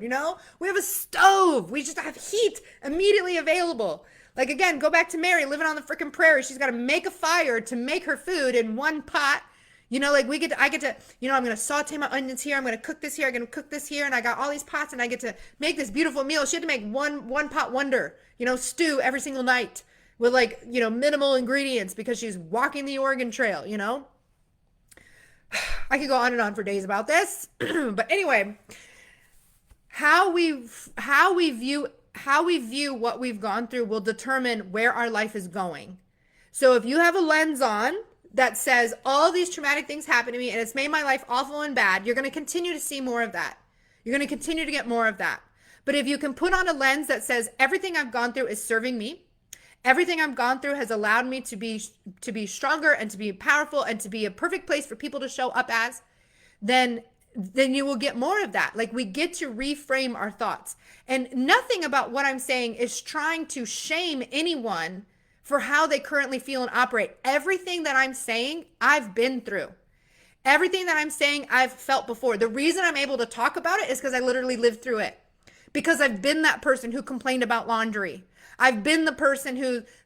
We have a stove. We just have heat immediately available. Like again, go back to Mary living on the freaking prairie. She's got to make a fire to make her food in one pot. I get to, I'm going to saute my onions here. I'm going to cook this here. I'm going to cook this here. And I got all these pots and I get to make this beautiful meal. She had to make one pot wonder, stew every single night with minimal ingredients because she's walking the Oregon Trail, I could go on and on for days about this. But anyway, how we view what we've gone through will determine where our life is going. So if you have a lens on that says all these traumatic things happen to me and it's made my life awful and bad, you're going to continue to see more of that. You're going to continue to get more of that. But if you can put on a lens that says everything I've gone through is serving me, everything I've gone through has allowed me to be stronger and to be powerful and to be a perfect place for people to show up as, then you will get more of that. Like, we get to reframe our thoughts. And nothing about what I'm saying is trying to shame anyone for how they currently feel and operate. Everything that I'm saying, I've been through. Everything that I'm saying, I've felt before. The reason I'm able to talk about it is because I literally lived through it. Because I've been that person who complained about laundry. I've been the person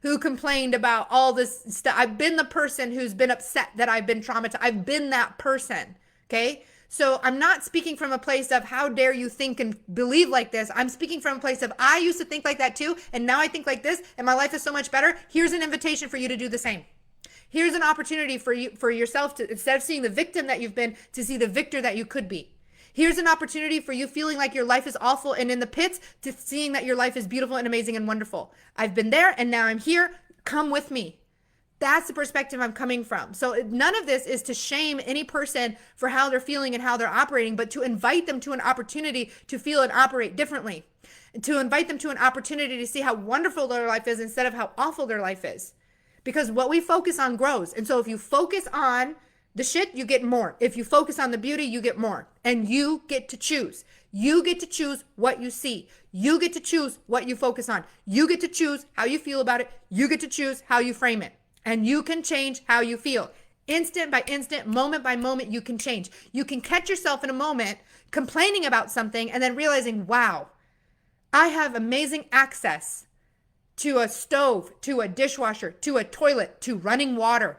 who complained about all this stuff. I've been the person who's been upset that I've been traumatized. I've been that person, okay? So I'm not speaking from a place of how dare you think and believe like this. I'm speaking from a place of I used to think like that too, and now I think like this, and my life is so much better. Here's an invitation for you to do the same. Here's an opportunity for yourself to, instead of seeing the victim that you've been, to see the victor that you could be. Here's an opportunity for you feeling like your life is awful and in the pits to seeing that your life is beautiful and amazing and wonderful. I've been there and now I'm here. Come with me. That's the perspective I'm coming from. So none of this is to shame any person for how they're feeling and how they're operating, but to invite them to an opportunity to feel and operate differently. To invite them to an opportunity to see how wonderful their life is instead of how awful their life is. Because what we focus on grows. And so if you focus on the shit, you get more. If you focus on the beauty, you get more. And you get to choose. You get to choose what you see. You get to choose what you focus on. You get to choose how you feel about it. You get to choose how you frame it. And you can change how you feel. Instant by instant, moment by moment, you can change. You can catch yourself in a moment complaining about something and then realizing, wow, I have amazing access to a stove, to a dishwasher, to a toilet, to running water.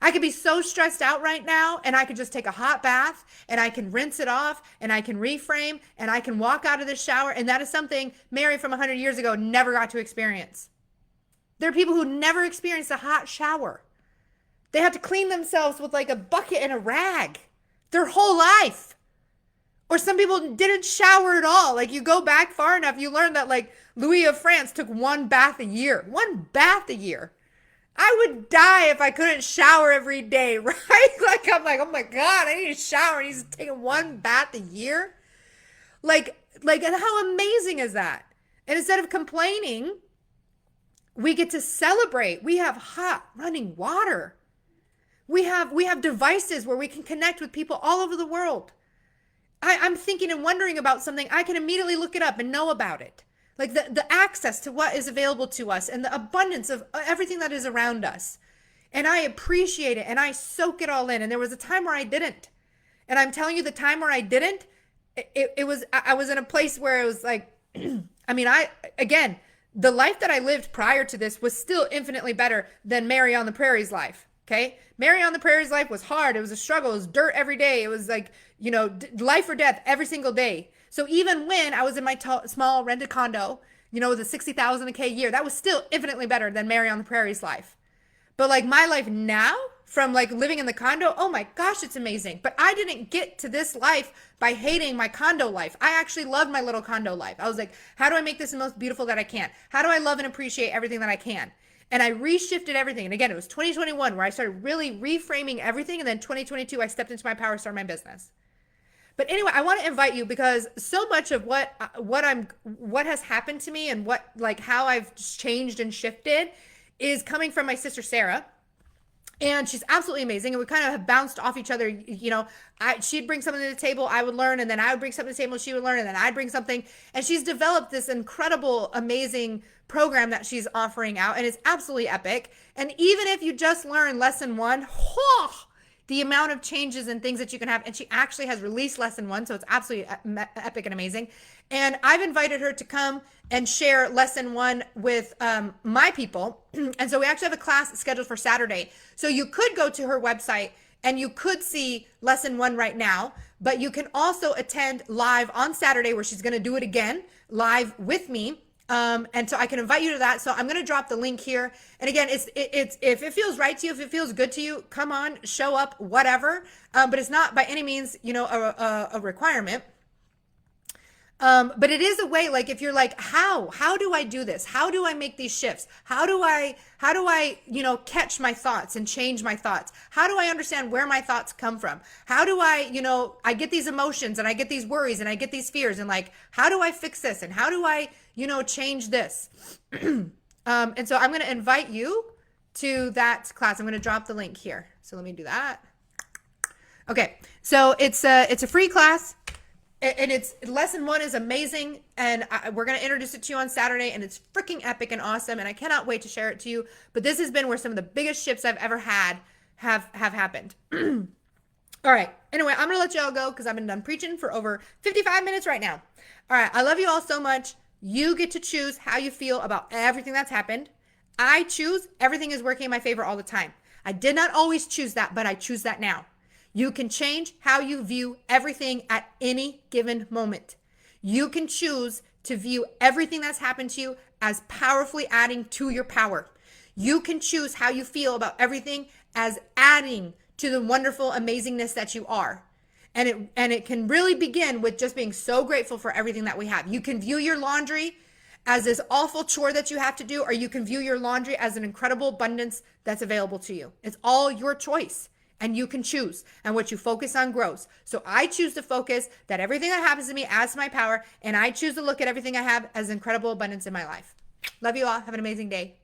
I could be so stressed out right now and I could just take a hot bath and I can rinse it off and I can reframe and I can walk out of the shower. And that is something Mary from 100 years ago never got to experience. There are people who never experienced a hot shower. They have to clean themselves with like a bucket and a rag their whole life. Or some people didn't shower at all. Like, you go back far enough, you learn that like Louis of France took one bath a year. One bath a year. I would die if I couldn't shower every day, right? Like, I'm like, oh my God, I need to shower. He's taking one bath a year. Like how amazing is that? And instead of complaining, we get to celebrate. We have hot running water. We have devices where we can connect with people all over the world. I'm thinking and wondering about something. I can immediately look it up and know about it. Like the access to what is available to us and the abundance of everything that is around us. And I appreciate it and I soak it all in. And there was a time where I didn't. And I'm telling you, the time where I didn't, I was in a place where it was like, I mean, the life that I lived prior to this was still infinitely better than Mary on the Prairie's life. Okay. Mary on the Prairie's life was hard. It was a struggle. It was dirt every day. It was like, life or death every single day. So even when I was in my small rented condo, with a $60,000 a year, that was still infinitely better than Mary on the Prairie's life. But like my life now, from like living in the condo, oh my gosh, it's amazing. But I didn't get to this life by hating my condo life. I actually loved my little condo life. I was like, how do I make this the most beautiful that I can? How do I love and appreciate everything that I can? And I reshifted everything. And again, it was 2021 where I started really reframing everything. And then 2022, I stepped into my power, started my business. But anyway, I want to invite you because so much of what has happened to me and how I've changed and shifted is coming from my sister Sarah. And she's absolutely amazing. And we kind of have bounced off each other. She'd bring something to the table, I would learn, and then I would bring something to the table, she would learn, and then I'd bring something. And she's developed this incredible, amazing program that she's offering out. And it's absolutely epic. And even if you just learn lesson 1, the amount of changes and things that you can have. And she actually has released lesson 1. So it's absolutely epic and amazing. And I've invited her to come and share lesson 1 with my people. And so we actually have a class scheduled for Saturday. So you could go to her website and you could see lesson 1 right now, but you can also attend live on Saturday where she's going to do it again live with me. And so I can invite you to that. So I'm going to drop the link here. And again, it's if it feels right to you, if it feels good to you, come on, show up, whatever. But it's not by any means, a requirement. But it is a way, like if you're like, how do I do this? How do I make these shifts? How do I, catch my thoughts and change my thoughts? How do I understand where my thoughts come from? How do I, I get these emotions and I get these worries and I get these fears, and like, how do I fix this? And how do I, change this? And so I'm going to invite you to that class. I'm going to drop the link here. So let me do that. Okay. So it's a free class. And it's lesson 1 is amazing, and we're going to introduce it to you on Saturday, and it's freaking epic and awesome, and I cannot wait to share it to you. But this has been where some of the biggest shifts I've ever had have happened. All right. Anyway, I'm going to let you all go because I've been done preaching for over 55 minutes right now. All right. I love you all so much. You get to choose how you feel about everything that's happened. I choose everything is working in my favor all the time. I did not always choose that, but I choose that now. You can change how you view everything at any given moment. You can choose to view everything that's happened to you as powerfully adding to your power. You can choose how you feel about everything as adding to the wonderful amazingness that you are. And it can really begin with just being so grateful for everything that we have. You can view your laundry as this awful chore that you have to do, or you can view your laundry as an incredible abundance that's available to you. It's all your choice. And you can choose, and what you focus on grows. So I choose to focus that everything that happens to me adds to my power, and I choose to look at everything I have as incredible abundance in my life. Love you all. Have an amazing day.